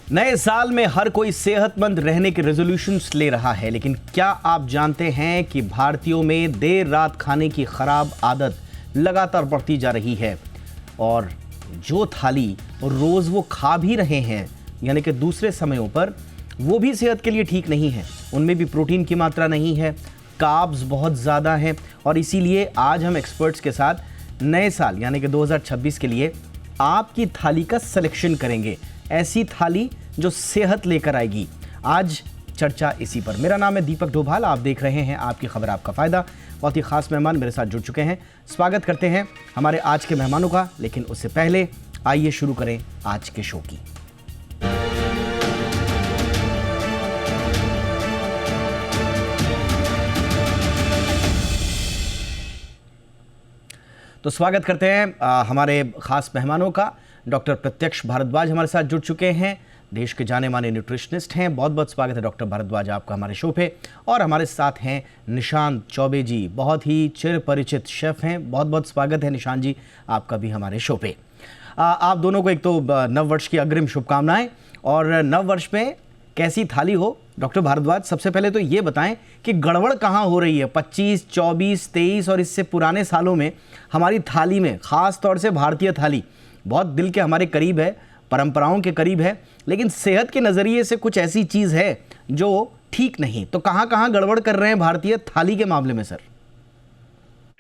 नए साल में हर कोई सेहतमंद रहने के रेजोल्यूशंस ले रहा है, लेकिन क्या आप जानते हैं कि भारतीयों में देर रात खाने की खराब आदत लगातार बढ़ती जा रही है और जो थाली रोज वो खा भी रहे हैं यानी कि दूसरे समयों पर, वो भी सेहत के लिए ठीक नहीं है। उनमें भी प्रोटीन की मात्रा नहीं है, कार्ब्स बहुत ज़्यादा हैं और इसीलिए आज हम एक्सपर्ट्स के साथ नए साल यानी कि 2026 के लिए आपकी थाली का सिलेक्शन करेंगे, ऐसी थाली जो सेहत लेकर आएगी। आज चर्चा इसी पर। मेरा नाम है दीपक डोभाल, आप देख रहे हैं आपकी खबर आपका फ़ायदा। बहुत ही खास मेहमान मेरे साथ जुड़ चुके हैं। स्वागत करते हैं हमारे आज के मेहमानों का, लेकिन उससे पहले आइए शुरू करें आज के शो की। तो स्वागत करते हैं हमारे खास मेहमानों का। डॉक्टर प्रत्यक्ष भारद्वाज हमारे साथ जुड़ चुके हैं, देश के जाने माने न्यूट्रिशनिस्ट हैं। बहुत बहुत स्वागत है डॉक्टर भारद्वाज आपका हमारे शो पे। और हमारे साथ हैं निशांत चौबे जी, बहुत ही चिर परिचित शेफ हैं। बहुत बहुत स्वागत है निशांत जी आपका भी हमारे शो पे। आप दोनों को एक तो नव वर्ष की अग्रिम शुभकामनाएं। और नव वर्ष में कैसी थाली हो, डॉक्टर भारद्वाज सबसे पहले तो ये बताएं कि गड़बड़ कहाँ हो रही है 25, 24, 23 और इससे पुराने सालों में हमारी थाली में, ख़ास तौर से भारतीय थाली बहुत दिल के हमारे करीब है, परंपराओं के करीब है, लेकिन सेहत के नज़रिए से कुछ ऐसी चीज़ है जो ठीक नहीं। तो कहाँ कहाँ गड़बड़ कर रहे हैं भारतीय थाली के मामले में सर?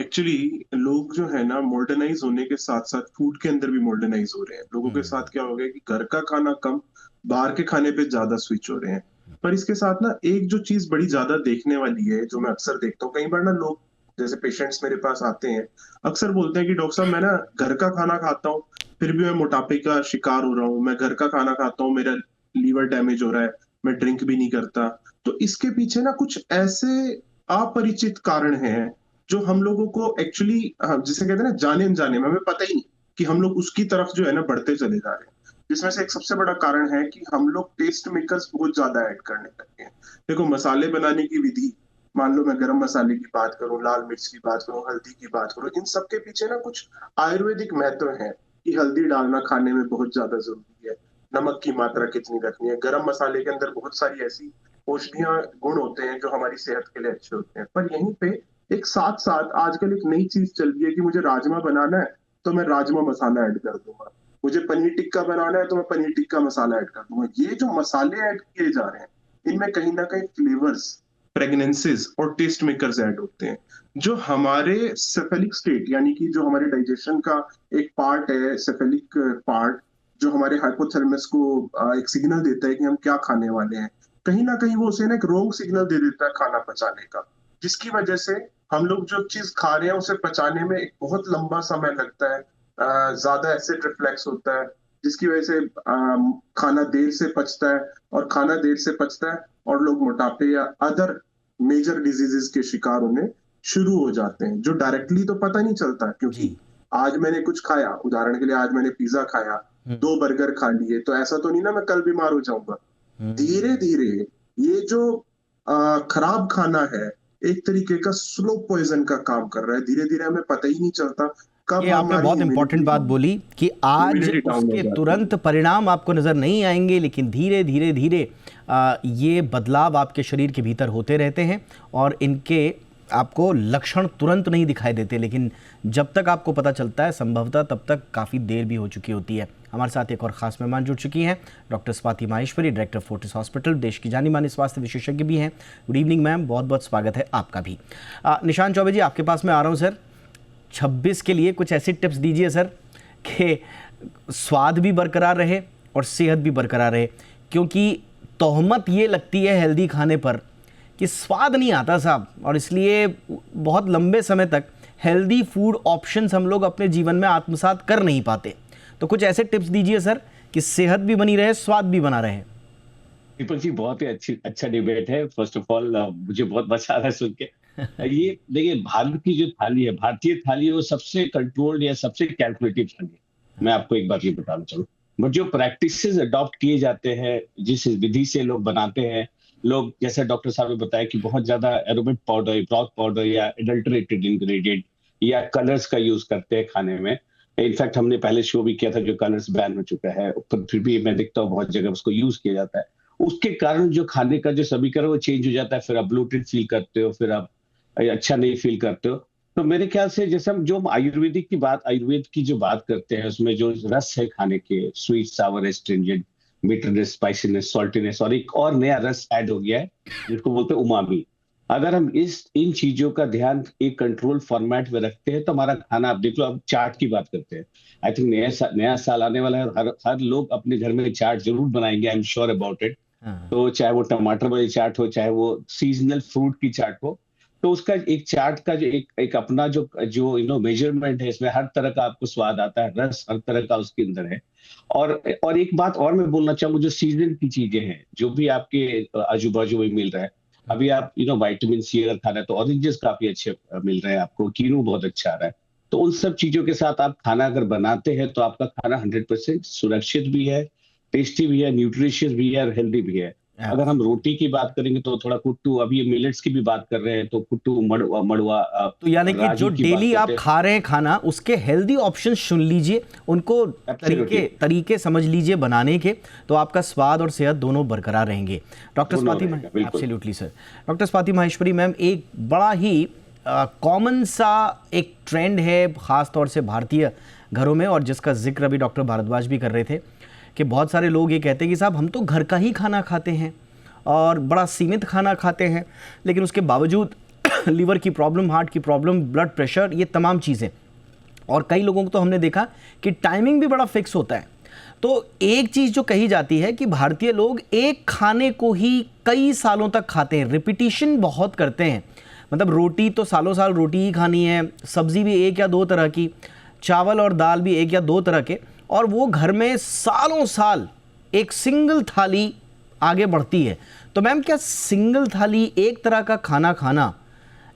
एक्चुअली लोग जो है ना, मॉडर्नाइज होने के साथ साथ फूड के अंदर भी मॉडर्नाइज हो रहे हैं। लोगों के साथ क्या हो गया कि घर का खाना कम, बाहर के खाने पे ज्यादा स्विच हो रहे हैं। पर इसके साथ ना एक जो चीज बड़ी ज्यादा देखने वाली है, जो मैं अक्सर देखता हूँ, कई बार ना लोग जैसे पेशेंट्स मेरे पास आते हैं, अक्सर बोलते हैं कि डॉक्टर साहब मैं ना घर का खाना खाता हूँ, फिर भी मैं मोटापे का शिकार हो रहा हूँ। मैं घर का खाना खाता हूँ, मेरा लीवर डैमेज हो रहा है, मैं ड्रिंक भी नहीं करता। तो इसके पीछे ना कुछ ऐसे अपरिचित कारण हैं जो हम लोगों को एक्चुअली, जिसे कहते हैं ना, जाने अनजाने में हमें पता ही नहीं कि हम लोग उसकी तरफ जो है ना बढ़ते चले जा रहे हैं। जिसमें से एक सबसे बड़ा कारण है कि हम लोग टेस्ट मेकर्स बहुत ज्यादा ऐड करने लगे हैं। देखो, मसाले बनाने की विधि, मान लो मैं गरम मसाले की बात करूं, लाल मिर्च की बात करूं, हल्दी की बात करूं, इन सब के पीछे ना कुछ आयुर्वेदिक महत्व है कि हल्दी डालना खाने में बहुत ज्यादा जरूरी है, नमक की मात्रा कितनी रखनी है। गरम मसाले के अंदर बहुत सारी ऐसी औषधीय गुण होते हैं जो हमारी सेहत के लिए अच्छे होते हैं। पर यहीं पे एक साथ साथ आजकल एक नई चीज चल रही है कि मुझे राजमा बनाना है तो मैं राजमा मसाला ऐड कर दूंगा, मुझे पनीर टिक्का बनाना है तो मैं पनीर टिक्का मसाला ऐड कर दूंगा। ये जो मसाले ऐड किए जा रहे हैं, इनमें कहीं ना कहीं फ्लेवर्स, प्रेगनेंसीज और टेस्ट मेकर्स ऐड होते हैं, जो हमारे सेफेलिक स्टेट यानी कि जो हमारे डाइजेशन का एक पार्ट है, सेफेलिक पार्ट, जो हमारे हाइपोथैलेमस को एक सिग्नल देता है कि हम क्या खाने वाले हैं, कहीं ना कहीं वो उसे ना एक रॉन्ग सिग्नल दे देता है खाना पचाने का, जिसकी वजह से हम लोग जो चीज खा रहे हैं उसे पचाने में एक बहुत लंबा समय लगता है, ज्यादा एसिड रिफ्लेक्स होता है, जिसकी वजह से खाना देर से पचता है, और खाना देर से पचता है और लोग मोटापे या अदर मेजर डिजीजेस के शिकार होने शुरू हो जाते हैं, जो डायरेक्टली तो पता नहीं चलता। क्योंकि जी। आज मैंने कुछ खाया, उदाहरण के लिए आज मैंने पिज्जा खाया, 2 बर्गर खा लिए, तो ऐसा तो नहीं ना मैं कल बीमार हो जाऊंगा। धीरे धीरे ये जो खराब खाना है, एक तरीके का स्लो पॉइजन का काम कर रहा है। धीरे धीरे हमें पता ही नहीं चलता कब ये आपने हमारी बहुत इंपॉर्टेंट बात बोली कि आज इम्यूनिटी डाउन हो उसके जाती है। तुरंत परिणाम आपको नज़र नहीं आएंगे, लेकिन धीरे धीरे धीरे ये बदलाव आपके शरीर के भीतर होते रहते हैं और इनके आपको लक्षण तुरंत नहीं दिखाई देते, लेकिन जब तक आपको पता चलता है संभवतः तब तक काफ़ी देर भी हो चुकी होती है। हमारे साथ एक और ख़ास मेहमान जुड़ चुकी हैं, doctor Swati Maheshwari, director Fortis hospital, देश की जानी मानी स्वास्थ्य विशेषज्ञ भी हैं। गुड इवनिंग मैम, बहुत बहुत स्वागत है आपका भी। निशांत चौबे जी आपके पास मैं आ रहा हूँ सर। 26 के लिए कुछ ऐसी टिप्स दीजिए सर कि स्वाद भी बरकरार रहे और सेहत भी बरकरार रहे, क्योंकि तोहमत ये लगती है हेल्दी खाने पर कि स्वाद नहीं आता साहब, और इसलिए बहुत लंबे समय तक हेल्दी फूड ऑप्शंस हम लोग अपने जीवन में आत्मसात कर नहीं पाते। तो कुछ ऐसे टिप्स दीजिए सर कि सेहत भी बनी रहे, स्वाद भी बना रहे। दीपक जी, बहुत ही अच्छा डिबेट है। फर्स्ट ऑफ ऑल मुझे बहुत मजा आ रहा है सुन के। ये देखिए, भारत की जो थाली है, भारतीय थाली है, वो सबसे कंट्रोल्ड या सबसे कैलकुलेटिव थाली है। मैं आपको एक बात ये बताना चाहूँ, बट जो प्रैक्टिसेस अडॉप्ट किए जाते हैं, जिस विधि से लोग बनाते हैं, लोग जैसे डॉक्टर साहब ने बताया कि बहुत ज्यादा एरोमेट पाउडर, ब्रॉथ पाउडर या एडल्टरेटेड इंग्रेडिएंट या कलर्स का यूज करते हैं खाने में, इनफैक्ट हमने पहले शो भी किया था जो कलर्स बैन हो चुका है, पर फिर भी मैं देखता हूँ बहुत जगह उसको यूज किया जाता है। उसके कारण जो खाने का जो समीकरण है वो चेंज हो जाता है, फिर आप ब्लोटेड फील करते हो, फिर आप अच्छा नहीं फील करते हो। तो मेरे ख्याल से जैसे हम जो आयुर्वेद की जो बात करते हैं, उसमें जो रस है खाने के, स्वीट, सावर, एस्ट्रिंजेंट, बिटरनेस, स्पाइसीनेस, सॉल्टीनेस, और एक और नया रस ऐड हो गया है जिसको बोलते हैं उमामी। अगर हम इस इन चीजों का ध्यान एक कंट्रोल फॉर्मेट में रखते हैं तो हमारा खाना, आप देख लो, अब चाट की बात करते हैं, आई थिंक नया साल आने वाला है, हर लोग अपने घर में चाट जरूर बनाएंगे, I am sure about it. हाँ। तो चाहे वो टमाटर वाली चाट हो, चाहे वो सीजनल फ्रूट की चाट हो, तो उसका एक चाट का जो एक अपना जो जो मेजरमेंट है, इसमें हर तरह का आपको स्वाद आता है, रस हर तरह का उसके अंदर है। और एक बात और मैं बोलना चाहूंगा, जो सीजन की चीजें हैं, जो भी आपके आजू बाजू में मिल रहा है, अभी आप विटामिन सी अगर खाना है तो ऑरेंजेस काफी अच्छे मिल रहे हैं आपको, कीनू बहुत अच्छा आ रहा है। तो उन सब चीजों के साथ आप खाना अगर बनाते हैं तो आपका खाना 100% सुरक्षित भी है, टेस्टी भी है, न्यूट्रिशियस भी है और हेल्दी भी है। अगर हम रोटी की बात करेंगे तो थोड़ा कुट्टू, अभी मिलेट्स की भी बात कर रहे हैं तो कुट्टू, मड़वा, तो यानी कि जो रागी की बात डेली आप करते हैं। खा रहे हैं खाना, उसके हेल्दी ऑप्शन चुन लीजिए, उनको Absolutely. तरीके समझ लीजिए बनाने के, तो आपका स्वाद और सेहत दोनों बरकरार रहेंगे। डॉक्टर दोनों स्वाति, रहेगा, बिल्कुल। Absolutely sir. Doctor Swati Maheshwari ma'am, एक बड़ा ही कॉमन सा एक ट्रेंड है ख़ास तौर से भारतीय घरों में, और जिसका जिक्र अभी डॉक्टर भारद्वाज भी कर रहे थे, कि बहुत सारे लोग ये कहते हैं कि साहब हम तो घर का ही खाना खाते हैं और बड़ा सीमित खाना खाते हैं, लेकिन उसके बावजूद लीवर की प्रॉब्लम, हार्ट की प्रॉब्लम, ब्लड प्रेशर, ये तमाम चीज़ें। और कई लोगों को तो हमने देखा कि टाइमिंग भी बड़ा फिक्स होता है। तो एक चीज़ जो कही जाती है कि भारतीय लोग एक खाने को ही कई सालों तक खाते हैं, रिपीटिशन बहुत करते हैं। मतलब रोटी तो सालों साल रोटी ही खानी है, सब्ज़ी भी एक या दो तरह की, चावल और दाल भी एक या दो तरह के, और वो घर में सालों साल एक सिंगल थाली आगे बढ़ती है। तो मैम, क्या सिंगल थाली, एक तरह का खाना खाना,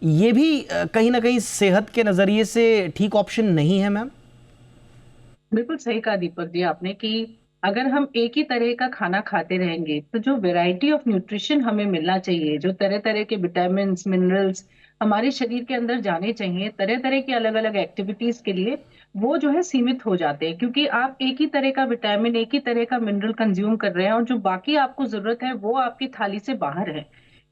ये भी कहीं ना कहीं सेहत के नज़रिए से ठीक ऑप्शन नहीं है मैम? बिल्कुल सही कहा दीपक जी आपने कि अगर हम एक ही तरह का खाना खाते रहेंगे तो जो वैरायटी ऑफ न्यूट्रिशन हमें मिलना चाहिए, जो तरह तरह के विटामिन, मिनरल्स हमारे शरीर के अंदर जाने चाहिए तरह तरह की अलग अलग एक्टिविटीज के लिए, वो जो है सीमित हो जाते हैं, क्योंकि आप एक ही तरह का विटामिन, एक ही तरह का मिनरल कंज्यूम कर रहे हैं और जो बाकी आपको जरूरत है वो आपकी थाली से बाहर है।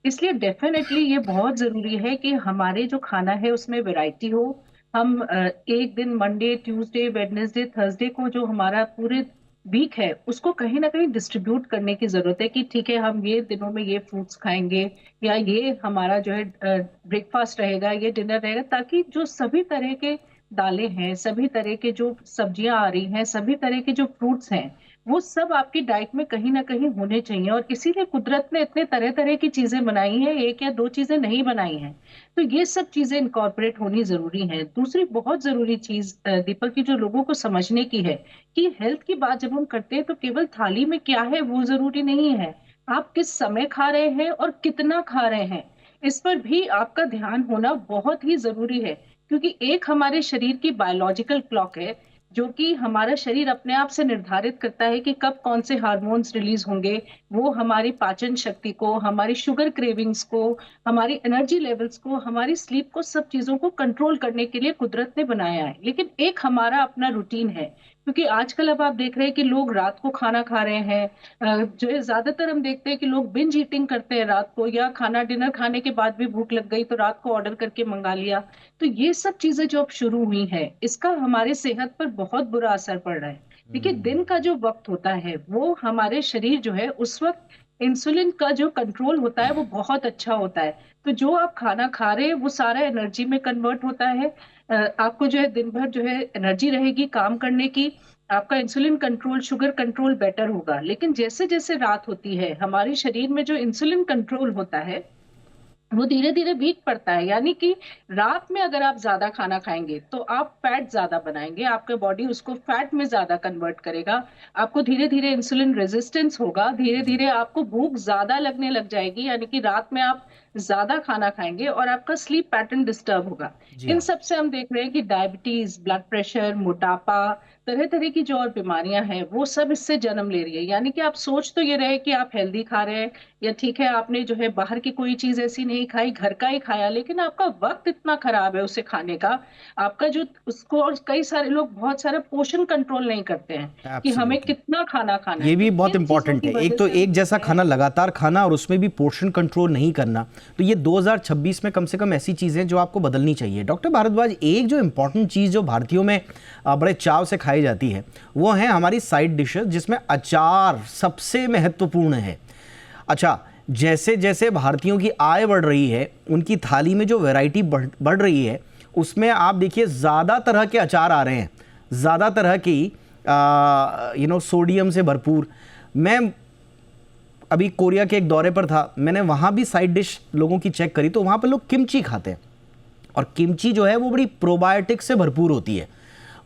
इसलिए डेफिनेटली ये बहुत जरूरी है कि हमारे जो खाना है उसमें वैरायटी हो। हम एक दिन मंडे, ट्यूसडे, वेडनेसडे, थर्सडे को जो हमारा पूरे वीक है उसको कहीं ना कहीं डिस्ट्रीब्यूट करने की जरूरत है कि ठीक है हम ये दिनों में ये फ्रूट्स खाएंगे, या ये हमारा जो है ब्रेकफास्ट रहेगा, ये डिनर रहेगा, ताकि जो सभी तरह के दालें हैं, सभी तरह के जो सब्जियां आ रही हैं, सभी तरह के जो फ्रूट्स हैं, वो सब आपकी डाइट में कहीं ना कहीं होने चाहिए। और इसीलिए कुदरत ने इतने तरह तरह की चीजें बनाई हैं, एक या दो चीजें नहीं बनाई हैं। तो ये सब चीजें इनकॉर्पोरेट होनी जरूरी है। दूसरी बहुत जरूरी चीज दीपक की जो लोगों को समझने की है कि हेल्थ की बात जब हम करते हैं तो केवल थाली में क्या है वो जरूरी नहीं है, आप किस समय खा रहे हैं और कितना खा रहे हैं, इस पर भी आपका ध्यान होना बहुत ही जरूरी है। क्योंकि एक हमारे शरीर की बायोलॉजिकल क्लॉक है, जो कि हमारा शरीर अपने आप से निर्धारित करता है कि कब कौन से हार्मोन्स रिलीज होंगे। वो हमारी पाचन शक्ति को, हमारी शुगर क्रेविंग्स को, हमारी एनर्जी लेवल्स को, हमारी स्लीप को, सब चीजों को कंट्रोल करने के लिए कुदरत ने बनाया है। लेकिन एक हमारा अपना रूटीन है, क्योंकि आजकल अब आप देख रहे हैं कि लोग रात को खाना खा रहे हैं, जो है ज्यादातर हम देखते हैं कि लोग बिंज ईटिंग करते हैं रात को, या खाना डिनर खाने के बाद भी भूख लग गई तो रात को ऑर्डर करके मंगा लिया। तो ये सब चीजें जो अब शुरू हुई हैं, इसका हमारे सेहत पर बहुत बुरा असर पड़ रहा है। देखिए, दिन का जो वक्त होता है वो हमारे शरीर जो है उस वक्त इंसुलिन का जो कंट्रोल होता है वो बहुत अच्छा होता है। तो जो आप खाना खा रहे हैं वो सारा एनर्जी में कन्वर्ट होता है। आपको जो है दिन भर जो है एनर्जी रहेगी काम करने की, आपका insulin control, sugar control better होगा। लेकिन जैसे जैसे रात होती है हमारे शरीर में जो इंसुलिन कंट्रोल होता है वो धीरे धीरे वीक पड़ता है। यानी कि रात में अगर आप ज्यादा खाना खाएंगे तो आप फैट ज्यादा बनाएंगे, आपके बॉडी उसको फैट में ज्यादा कन्वर्ट करेगा, आपको धीरे धीरे इंसुलिन रेजिस्टेंस होगा, धीरे धीरे आपको भूख ज्यादा लगने लग जाएगी। यानी कि रात में आप ज्यादा खाना खाएंगे और आपका स्लीप पैटर्न डिस्टर्ब होगा। जी इन हाँ। सब से हम देख रहे हैं कि डायबिटीज, ब्लड प्रेशर, मोटापा, तरह तरह की जो और बीमारियां हैं वो सब इससे जन्म ले रही है। यानी कि आप सोच तो ये रहे कि आप हेल्दी खा रहे हैं या ठीक है आपने जो है बाहर की कोई चीज ऐसी नहीं खाई, घर का ही खाया, लेकिन आपका वक्त इतना खराब है उसे खाने का, आपका जो उसको, और कई सारे लोग बहुत सारा पोषण कंट्रोल नहीं करते हैं कि हमें एब्सोल्युटली, कितना खाना खाना है। ये तो भी बहुत इन चीजों इंपॉर्टेंट की है। वजह एक तो से हम एक जैसा देखते खाना हैं। लगातार खाना और उसमें भी पोर्शन कंट्रोल नहीं करना, तो ये 2026 में कम से कम ऐसी चीज़ें जो आपको बदलनी चाहिए। डॉक्टर भारद्वाज, एक जो इम्पॉर्टेंट चीज़ जो भारतीयों में बड़े चाव से खाई जाती है वो है हमारी साइड डिशेस, जिसमें अचार सबसे महत्वपूर्ण है। अच्छा, जैसे जैसे भारतीयों की आय बढ़ रही है, उनकी थाली में जो वैरायटी बढ़ रही है, उसमें आप देखिए ज़्यादा तरह के अचार आ रहे हैं, ज़्यादा तरह की सोडियम से भरपूर। मैं अभी कोरिया के एक दौरे पर था, मैंने वहाँ भी साइड डिश लोगों की चेक करी, तो वहाँ पर लोग किमची खाते हैं, और किमची जो है वो बड़ी प्रोबायोटिक से भरपूर होती है,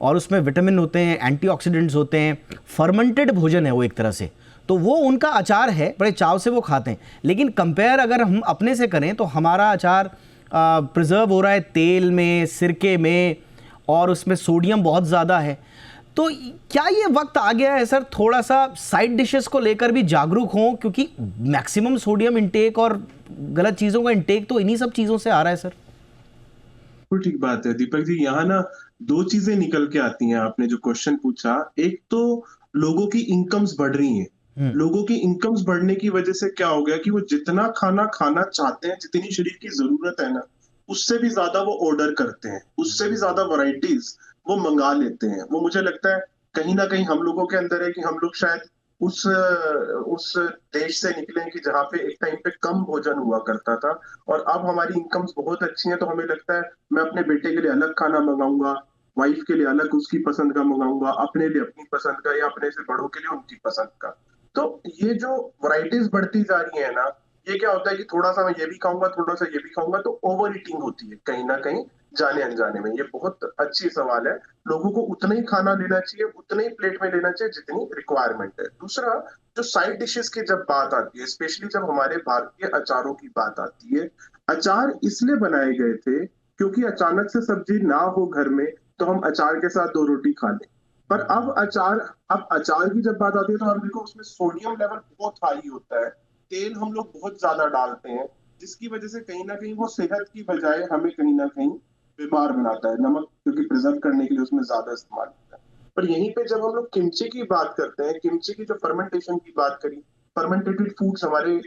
और उसमें विटामिन होते हैं, एंटीऑक्सीडेंट्स होते हैं, फर्मेंटेड भोजन है वो एक तरह से। तो वो उनका अचार है, बड़े चाव से वो खाते हैं। लेकिन कंपेयर अगर हम अपने से करें तो हमारा अचार प्रिजर्व हो रहा है तेल में, सिरके में, और उसमें सोडियम बहुत ज़्यादा है। तो क्या ये वक्त आ गया है सर थोड़ा सा साइड डिशेस को लेकर भी जागरूक हों, क्योंकि मैक्सिमम सोडियम इंटेक और गलत चीज़ों का इंटेक तो इन्हीं सब चीज़ों से आ रहा है सर। बिल्कुल ठीक बात है दीपक जी। यहाँ ना दो चीजें निकल के आती हैं, आपने जो क्वेश्चन पूछा। एक तो लोगों की इनकम्स बढ़ रही हैं। लोगों की इनकम्स बढ़ने की वजह से क्या हो गया कि वो जितना खाना खाना चाहते हैं, जितनी शरीर की जरूरत है ना, उससे भी ज्यादा वो ऑर्डर करते हैं, उससे भी ज्यादा वैरायटीज वो मंगा लेते हैं। वो मुझे लगता है कहीं ना कहीं हम लोगों के अंदर है कि हम लोग शायद उस देश से निकले कि जहाँ पे एक टाइम पे कम भोजन हुआ करता था, और अब हमारी इनकम्स बहुत अच्छी हैं, तो हमें लगता है मैं अपने बेटे के लिए अलग खाना मंगाऊंगा, वाइफ के लिए अलग उसकी पसंद का मंगाऊंगा, अपने लिए अपनी पसंद का, या अपने से बड़ों के लिए उनकी पसंद का। तो ये जो वैरायटीज बढ़ती जा रही है ना, ये क्या होता है कि थोड़ा सा मैं ये भी खाऊंगा, थोड़ा सा ये भी खाऊंगा, तो ओवर ईटिंग होती है कहीं ना कहीं जाने अनजाने में। ये बहुत अच्छी सवाल है। लोगों को उतना ही खाना लेना चाहिए, उतने ही प्लेट में लेना चाहिए जितनी रिक्वायरमेंट है। दूसरा, जो साइड डिशेस की जब बात आती है, स्पेशली जब हमारे भारतीय अचारों की बात आती है, अचार इसलिए बनाए गए थे क्योंकि अचानक से सब्जी ना हो घर में, तो हम अचार के साथ दो रोटी खा लें। पर अब अचार की जब बात आती है, तो आप देखो उसमें सोडियम लेवल बहुत हाई होता है, तेल हम लोग बहुत ज्यादा डालते हैं, जिसकी वजह से कहीं ना कहीं वो सेहत की बजाय हमें कहीं ना कहीं बीमार बनाता है। नमक क्योंकि प्रिजर्व करने के लिए उसमें ज्यादा इस्तेमाल होता है। पर यहीं पे जब हम लोग किमची की बात करते हैं, किमची की जो फर्मेंटेशन की बात करी, फर्मेंटेटेड फूड्स हमारे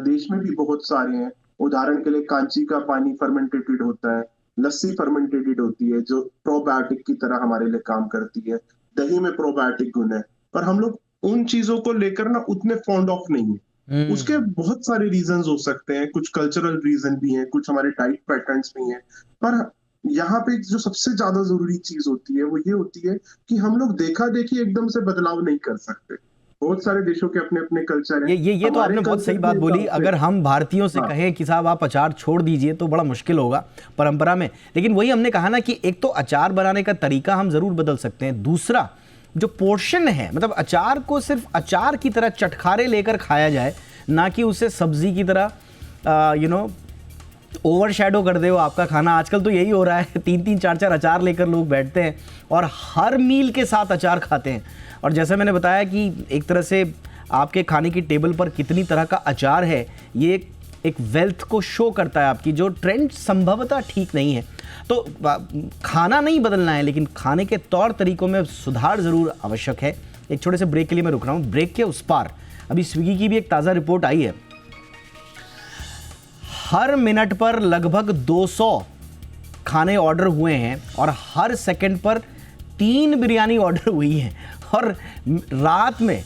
देश में भी बहुत सारे हैं। उदाहरण के लिए कांची का पानी फर्मेंटेटेड होता है, लस्सी फर्मेंटेटेड होती है जो प्रोबायोटिक की तरह हमारे लिए काम करती है, दही में प्रोबायोटिक गुण है। पर हम लोग उन चीजों को लेकर ना उतने फॉन्ड ऑफ नहीं है। उसके बहुत सारे रीजंस हो सकते हैं, कुछ कल्चरल रीजन भी हैं, कुछ हमारे डाइट पैटर्न्स भी हैं। पर यहाँ पे जो सबसे ज्यादा जरूरी चीज होती है वो ये होती है कि हम लोग देखा देखी एकदम से बदलाव नहीं कर सकते। बहुत सारे देशों के अपने अपने कल्चर हैं। ये तो आपने बहुत सही बात बोली। अगर हम भारतीयों से कहें कि साहब आप अचार छोड़ दीजिए तो बड़ा मुश्किल होगा परंपरा में। लेकिन वही हमने कहा ना कि एक तो अचार बनाने का तरीका हम जरूर बदल सकते हैं, दूसरा जो पोर्शन है, मतलब अचार को सिर्फ अचार की तरह चटखारे लेकर खाया जाए, ना कि उसे सब्जी की तरह ओवर शैडो कर दे वो आपका खाना। आजकल तो यही हो रहा है, 3-3 4-4 अचार लेकर लोग बैठते हैं और हर मील के साथ अचार खाते हैं। और जैसे मैंने बताया कि एक तरह से आपके खाने की टेबल पर कितनी तरह का अचार है, ये एक वेल्थ को शो करता है आपकी, जो ट्रेंड संभवतः ठीक नहीं है। तो खाना नहीं बदलना है, लेकिन खाने के तौर तरीकों में सुधार ज़रूर आवश्यक है। एक छोटे से ब्रेक के लिए मैं रुक रहा हूँ। ब्रेक के उस पार अभी स्विगी की भी एक ताज़ा रिपोर्ट आई है। हर मिनट पर लगभग 200 खाने ऑर्डर हुए हैं और हर सेकंड पर 3 बिरयानी ऑर्डर हुई है। और रात में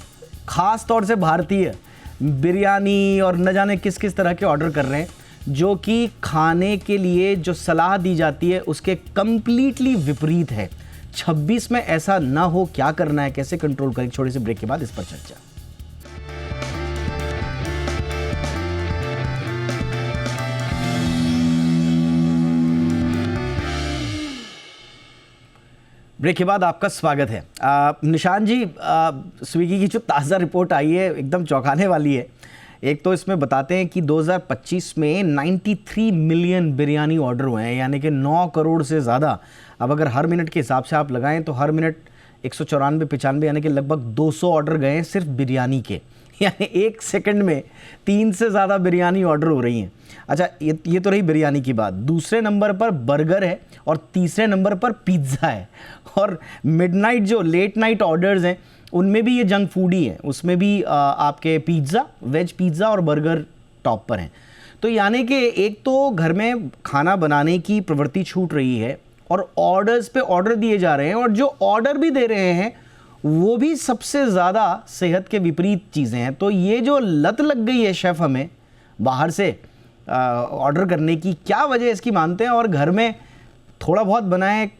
ख़ास तौर से भारतीय बिरयानी और न जाने किस किस तरह के ऑर्डर कर रहे हैं, जो कि खाने के लिए जो सलाह दी जाती है उसके कंप्लीटली विपरीत है। 26 में ऐसा ना हो, क्या करना है, कैसे कंट्रोल करें? छोटे से ब्रेक के बाद इस पर चर्चा। ब्रेक के बाद आपका स्वागत है। निशान जी, स्विगी की जो ताज़ा रिपोर्ट आई है एकदम चौंकाने वाली है। एक तो इसमें बताते हैं कि 2025 में 93 मिलियन बिरयानी ऑर्डर हुए हैं, यानी कि 9 करोड़ से ज़्यादा। अब अगर हर मिनट के हिसाब से आप लगाएं तो हर मिनट 194-95 यानी कि लगभग 200 ऑर्डर गए हैं सिर्फ बिरयानी के, यानी एक सेकंड में 3 से ज़्यादा बिरयानी ऑर्डर हो रही हैं। अच्छा, ये तो रही बिरयानी की बात। दूसरे नंबर पर बर्गर है और तीसरे नंबर पर पिज़्ज़ा है। और मिडनाइट जो लेट नाइट ऑर्डर्स हैं उनमें भी ये जंक फूड ही है, उसमें भी आपके पिज़्ज़ा, वेज पिज़्ज़ा और बर्गर टॉप पर हैं। तो यानी कि एक तो घर में खाना बनाने की प्रवृत्ति छूट रही है और ऑर्डर्स पे ऑर्डर दिए जा रहे हैं, और जो ऑर्डर भी दे रहे हैं वो भी सबसे ज़्यादा सेहत के विपरीत चीज़ें हैं। तो ये जो लत लग गई है शेफ़ हमें बाहर से ऑर्डर करने की, क्या वजह इसकी मानते हैं? और घर में थोड़ा बहुत बनाएं,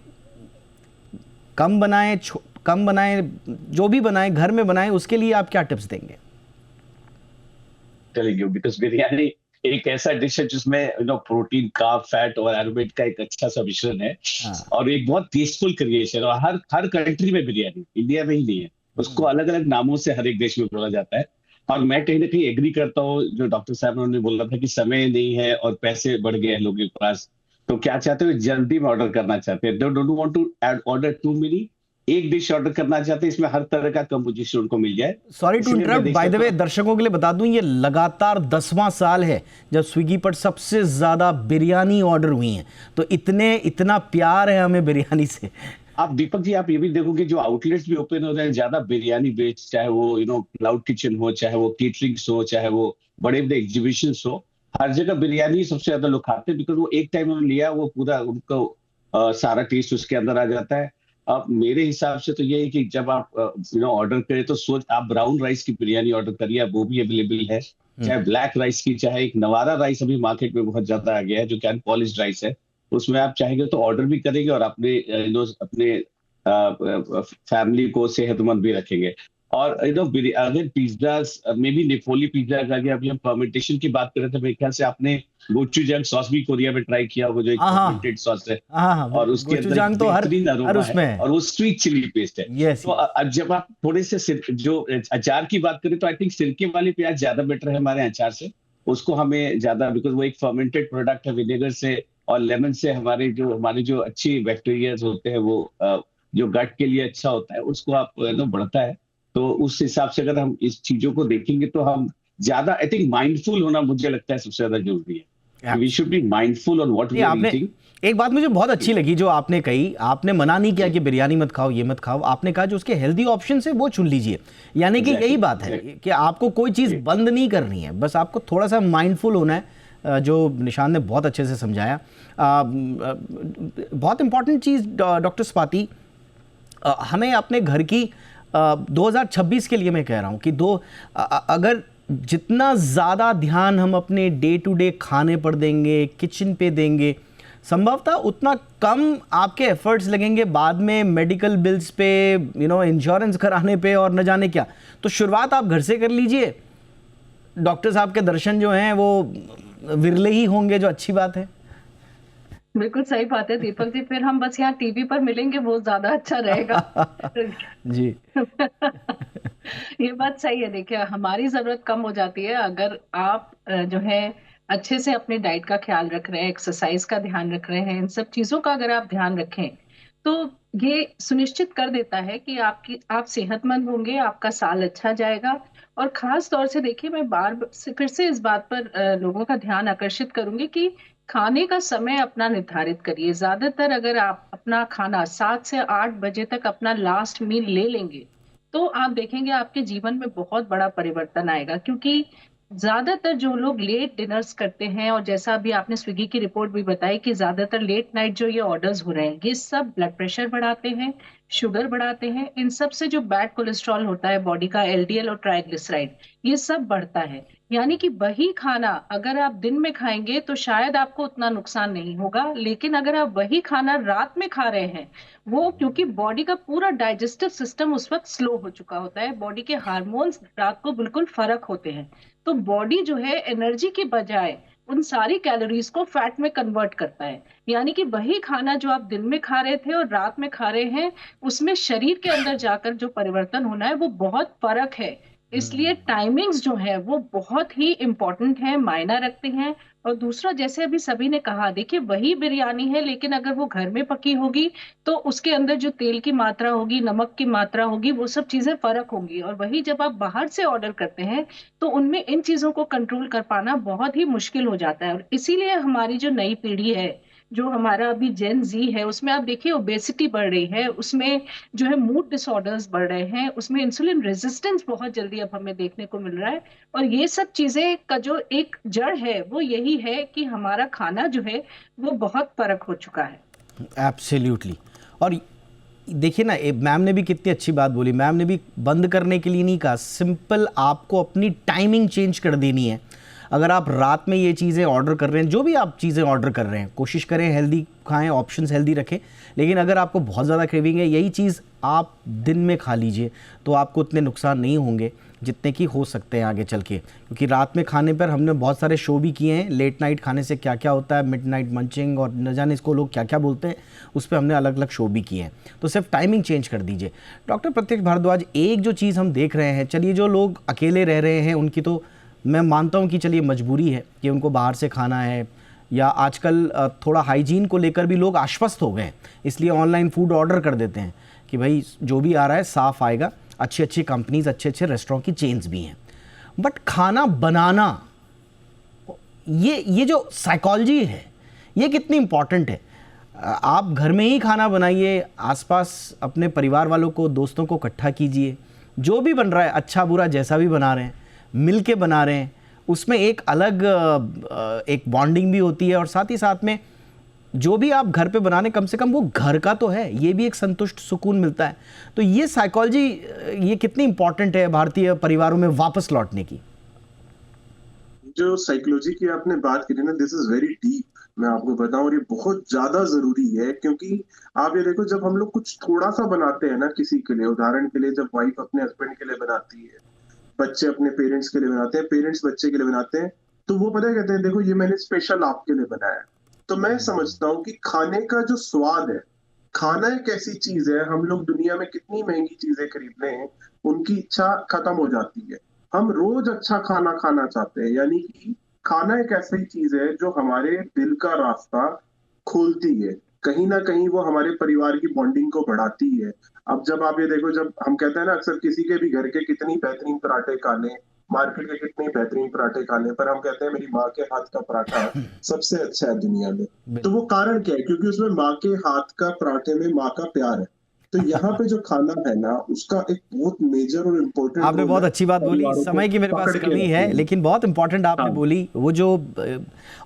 कम बनाएं, जो भी बनाएं घर में बनाएं, उसके लिए आप क्या टिप्स देंगे? बिकॉज बिरयानी एक ऐसा डिश है जिसमें प्रोटीन, कार्ब, फैट और एरोमेट का एक अच्छा सा मिश्रण है। और एक बहुत टेस्टफुल क्रिएशन, और हर कंट्री में बिरयानी, इंडिया में ही नहीं है, उसको अलग अलग नामों से हर एक देश में बोला जाता है। और मैं कहीं ना कहीं एग्री करता हूँ जो डॉक्टर साहब ने बोला था कि समय नहीं है और पैसे बढ़ गए हैं लोगों के पास, तो क्या चाहते हो, जल्दी में ऑर्डर करना चाहते हैं, don't want to order too many, एक डिश ऑर्डर करना चाहते हैं, इसमें हर तरह का कंपोजिशन उनको मिल जाए। Sorry to interrupt, by the way दर्शकों के लिए बता दूं, ये लगातार 10वां साल है जब स्विगी पर सबसे ज्यादा बिरयानी ऑर्डर हुई हैं। तो इतना प्यार है हमें बिरयानी से। आप दीपक जी, आप ये भी देखोगे जो आउटलेट्स भी ओपन हो रहे हैं ज्यादा बिरयानी बेस्ड, चाहे वो क्लाउड किचन हो, चाहे वो केटरिंग्स हो, चाहे वो बड़े बड़े एग्जीबिशंस हो, हर जगह बिरयानी सबसे ज्यादा लोग खाते हैं। बिकॉज वो एक टाइम उन्होंने लिया, वो पूरा उनको सारा टेस्ट उसके अंदर आ जाता है। अब मेरे हिसाब से तो ये है कि जब आप ऑर्डर करें तो सोच, आप ब्राउन राइस की बिरयानी ऑर्डर करिए, वो भी अवेलेबल है, चाहे ब्लैक राइस की, चाहे एक नवारा राइस अभी मार्केट में बहुत ज्यादा आ गया है जो कि अनपॉलिश्ड राइस है, उसमें आप चाहेंगे तो ऑर्डर भी करेंगे और अपने अपने फैमिली को सेहतमंद भी रखेंगे। और अगर पिज्जा में भी नेपोली पिज्जा आ गया, अभी हम फर्मेंटेशन की बात कर रहे थे, मेरे ख्याल से आपने गोचुजांग सॉस भी कोरिया में ट्राई किया होगा, जो एक फर्मेंटेड सॉस है, और उसके अंदर तो बेहतरीन अरोमा उसमें है, और वो स्वीट चिली पेस्ट है। तो अब जब आप थोड़े से जो अचार की बात करें तो आई थिंक सिरके वाली प्याज ज्यादा बेटर है हमारे अचार से, उसको हमें ज्यादा, बिकॉज वो एक फर्मेंटेड प्रोडक्ट है, विनेगर से और लेमन से हमारे जो अच्छी बैक्टीरिया होते हैं, वो जो गट के लिए अच्छा होता है, उसको आप बढ़ता है। तो उस हिसाब से अगर हम इस चीजों को देखेंगे तो हम ज्यादा, आई थिंक माइंडफुल होना मुझे लगता है सबसे ज्यादा जरूरी है। We should be mindful on what we are eating. एक बात मुझे बहुत अच्छी लगी जो आपने कही, आपने मना नहीं किया कि बिरयानी मत खाओ, ये मत खाओ, आपने कहा जो उसके हेल्दी ऑप्शन है वो चुन लीजिए। यानी कि यही बात है कि आपको कोई चीज़ बंद नहीं करनी है, बस आपको थोड़ा सा माइंडफुल होना है, जो निशान ने बहुत अच्छे से समझाया। बहुत इंपॉर्टेंट चीज़ डॉक्टर स्वाति, हमें अपने घर की 2026 के लिए मैं कह रहा हूँ कि अगर जितना ज़्यादा ध्यान हम अपने डे टू डे खाने पर देंगे, किचन पे देंगे, संभवतः उतना कम आपके एफर्ट्स लगेंगे बाद में मेडिकल बिल्स पे, इंश्योरेंस कराने पे और न जाने क्या। तो शुरुआत आप घर से कर लीजिए। डॉक्टर साहब के दर्शन जो हैं वो विरले ही होंगे, जो अच्छी बात है। बिल्कुल सही बात है दीपक जी, फिर हम बस यहाँ टीवी पर मिलेंगे, वो ज्यादा अच्छा रहेगा। जी। ये बात सही है। देखिए, हमारी जरूरत कम हो जाती है अगर आप जो है अच्छे से अपनी डाइट का ख्याल रख रहे हैं, एक्सरसाइज का ध्यान रख रहे हैं, इन सब चीजों का अगर आप ध्यान रखें तो ये सुनिश्चित कर देता है कि आप सेहतमंद होंगे, आपका साल अच्छा जाएगा। और खास तौर से देखिए, मैं फिर से इस बात पर लोगों का ध्यान आकर्षित करूंगी कि खाने का समय अपना निर्धारित करिए। ज्यादातर अगर आप अपना खाना 7 से 8 बजे तक अपना लास्ट मील ले लेंगे तो आप देखेंगे आपके जीवन में बहुत बड़ा परिवर्तन आएगा। क्योंकि ज्यादातर जो लोग लेट डिनर्स करते हैं, और जैसा अभी आपने स्विगी की रिपोर्ट भी बताई कि ज्यादातर लेट नाइट जो ये ऑर्डर्स हो रहे हैं, ये सब ब्लड प्रेशर बढ़ाते हैं, शुगर बढ़ाते हैं। इन सब से जो बैड कोलेस्ट्रॉल होता है बॉडी का, एलडीएल और ट्राइग्लिसराइड, ये सब बढ़ता है। यानी कि वही खाना अगर आप दिन में खाएंगे तो शायद आपको उतना नुकसान नहीं होगा, लेकिन अगर आप वही खाना रात में खा रहे हैं, वो क्योंकि बॉडी का पूरा डाइजेस्टिव सिस्टम उस वक्त स्लो हो चुका होता है, बॉडी के हार्मोन्स रात को बिल्कुल फर्क होते हैं, तो बॉडी जो है एनर्जी के बजाय उन सारी कैलोरीज को फैट में कन्वर्ट करता है। यानी कि वही खाना जो आप दिन में खा रहे थे और रात में खा रहे हैं, उसमें शरीर के अंदर जाकर जो परिवर्तन होना है वो बहुत फर्क है। इसलिए टाइमिंग्स जो है वो बहुत ही इम्पोर्टेंट है, मायना रखते हैं। और दूसरा, जैसे अभी सभी ने कहा, देखिए वही बिरयानी है, लेकिन अगर वो घर में पकी होगी तो उसके अंदर जो तेल की मात्रा होगी, नमक की मात्रा होगी, वो सब चीजें फर्क होंगी। और वही जब आप बाहर से ऑर्डर करते हैं तो उनमें इन चीजों को कंट्रोल कर पाना बहुत ही मुश्किल हो जाता है। और इसीलिए हमारी जो नई पीढ़ी है, जो हमारा अभी जेन जी है, उसमें आप देखिए ओबेसिटी बढ़ रही है, उसमें जो है मूड डिसऑर्डर्स बढ़ रहे हैं, उसमें इंसुलिन रेजिस्टेंस बहुत जल्दी अब हमें देखने को मिल रहा है। और ये सब चीजें का जो एक जड़ है वो यही है कि हमारा खाना जो है वो बहुत फर्क हो चुका है। एब्सोल्युटली। और देखिए ना, मैम ने भी कितनी अच्छी बात बोली। मैम ने भी बंद करने के लिए नहीं कहा, सिंपल आपको अपनी टाइमिंग चेंज कर देनी है। अगर आप रात में ये चीज़ें ऑर्डर कर रहे हैं, जो भी आप चीज़ें ऑर्डर कर रहे हैं, कोशिश करें हेल्दी खाएं, ऑप्शंस हेल्दी रखें। लेकिन अगर आपको बहुत ज़्यादा क्रेविंग है, यही चीज़ आप दिन में खा लीजिए तो आपको उतने नुकसान नहीं होंगे जितने कि हो सकते हैं आगे चल के। क्योंकि रात में खाने पर हमने बहुत सारे शो भी किए हैं, लेट नाइट खाने से क्या क्या होता है, मिडनाइट मंचिंग और न जाने इसको लोग क्या क्या बोलते हैं, उस पर हमने अलग अलग शो भी किए हैं। तो सिर्फ टाइमिंग चेंज कर दीजिए। डॉक्टर प्रत्यक्ष भारद्वाज, एक जो चीज़ हम देख रहे हैं, चलिए जो लोग अकेले रह रहे हैं उनकी तो मैं मानता हूँ कि चलिए मजबूरी है कि उनको बाहर से खाना है, या आजकल थोड़ा हाइजीन को लेकर भी लोग आश्वस्त हो गए हैं, इसलिए ऑनलाइन फूड ऑर्डर कर देते हैं कि भाई जो भी आ रहा है साफ़ आएगा। अच्छी अच्छी कंपनीज, अच्छे अच्छे रेस्टोरेंट की चेन्स भी हैं। बट खाना बनाना, ये जो साइकोलॉजी है, ये कितनी इम्पॉर्टेंट है। आप घर में ही खाना बनाइए, आसपास अपने परिवार वालों को, दोस्तों को इकट्ठा कीजिए, जो भी बन रहा है अच्छा बुरा जैसा भी बना रहे हैं, मिल के बना रहे हैं, उसमें एक अलग एक बॉन्डिंग भी होती है। और साथ ही साथ में जो भी आप घर पे बनाने, कम से कम वो घर का तो है, ये भी एक संतुष्ट सुकून मिलता है। तो ये साइकोलॉजी, ये कितनी इंपॉर्टेंट है भारतीय परिवारों में वापस लौटने की। जो साइकोलॉजी की आपने बात करी ना, दिस इज वेरी डीप। मैं आपको बताऊं, और ये बहुत ज्यादा जरूरी है। क्योंकि आप ये देखो, जब हम लोग कुछ थोड़ा सा बनाते हैं ना किसी के लिए, उदाहरण के लिए जब वाइफ अपने हस्बैंड के लिए बनाती है, बच्चे अपने पेरेंट्स के लिए बनाते हैं, पेरेंट्स बच्चे के लिए बनाते हैं, तो वो पता है कहते हैं, देखो ये मैंने स्पेशल आपके लिए बनाया है। तो मैं समझता हूँ कि खाने का जो स्वाद है, खाना एक ऐसी चीज है, हम लोग दुनिया में कितनी महंगी चीजें खरीद रहे हैं, उनकी इच्छा खत्म हो जाती है। हम रोज अच्छा खाना खाना चाहते हैं। यानी कि खाना एक ऐसी चीज है जो हमारे दिल का रास्ता खोलती है। कहीं ना कहीं वो हमारे परिवार की बॉन्डिंग को बढ़ाती है। अब जब आप ये देखो, जब हम कहते हैं ना अक्सर किसी के भी घर के कितनी बेहतरीन पराठे खा लें, मार्केट के कितने बेहतरीन पराठे खा लें, पर हम कहते हैं मेरी माँ के हाथ का पराठा सबसे अच्छा है दुनिया में। तो वो कारण क्या है? क्योंकि उसमें माँ के हाथ का पराठे में माँ का प्यार है। तो यहाँ पे जो खाना है ना, उसका एक बहुत मेजर और इम्पोर्टेंट, आपने बहुत अच्छी बात बोली। समय की मेरे पास कमी है, लेकिन बहुत इंपॉर्टेंट आपने बोली वो जो।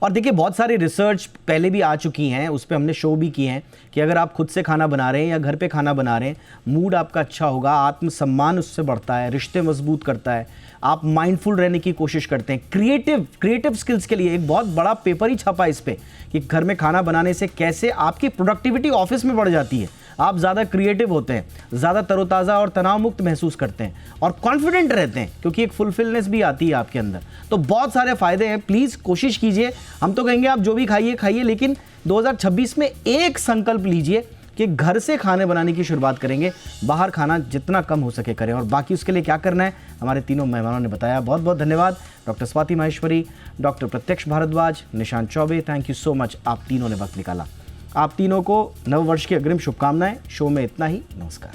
और देखिए बहुत सारी रिसर्च पहले भी आ चुकी हैं, उस पर हमने शो भी किए हैं कि अगर आप खुद से खाना बना रहे हैं या घर पे खाना बना रहे हैं, मूड आपका अच्छा होगा, आत्मसम्मान उससे बढ़ता है, रिश्ते मजबूत करता है, आप माइंडफुल रहने की कोशिश करते हैं। क्रिएटिव स्किल्स के लिए एक बहुत बड़ा पेपर ही छपा इस पे कि घर में खाना बनाने से कैसे आपकी प्रोडक्टिविटी ऑफिस में बढ़ जाती है, आप ज़्यादा क्रिएटिव होते हैं, ज़्यादा तरोताज़ा और तनाव मुक्त महसूस करते हैं और कॉन्फिडेंट रहते हैं, क्योंकि एक फुलफिलनेस भी आती है आपके अंदर। तो बहुत सारे फ़ायदे हैं। प्लीज़ कोशिश कीजिए। हम तो कहेंगे आप जो भी खाइए, लेकिन 2026 में एक संकल्प लीजिए कि घर से खाने बनाने की शुरुआत करेंगे, बाहर खाना जितना कम हो सके करें। और बाकी उसके लिए क्या करना है हमारे तीनों मेहमानों ने बताया। बहुत बहुत धन्यवाद doctor Swati Maheshwari, doctor Pratyaksh Bhardwaj, Nishant Choubey. Thank you so much, आप तीनों ने वक्त निकाला। आप तीनों को नव वर्ष की अग्रिम शुभकामनाएं। शो में इतना ही, नमस्कार।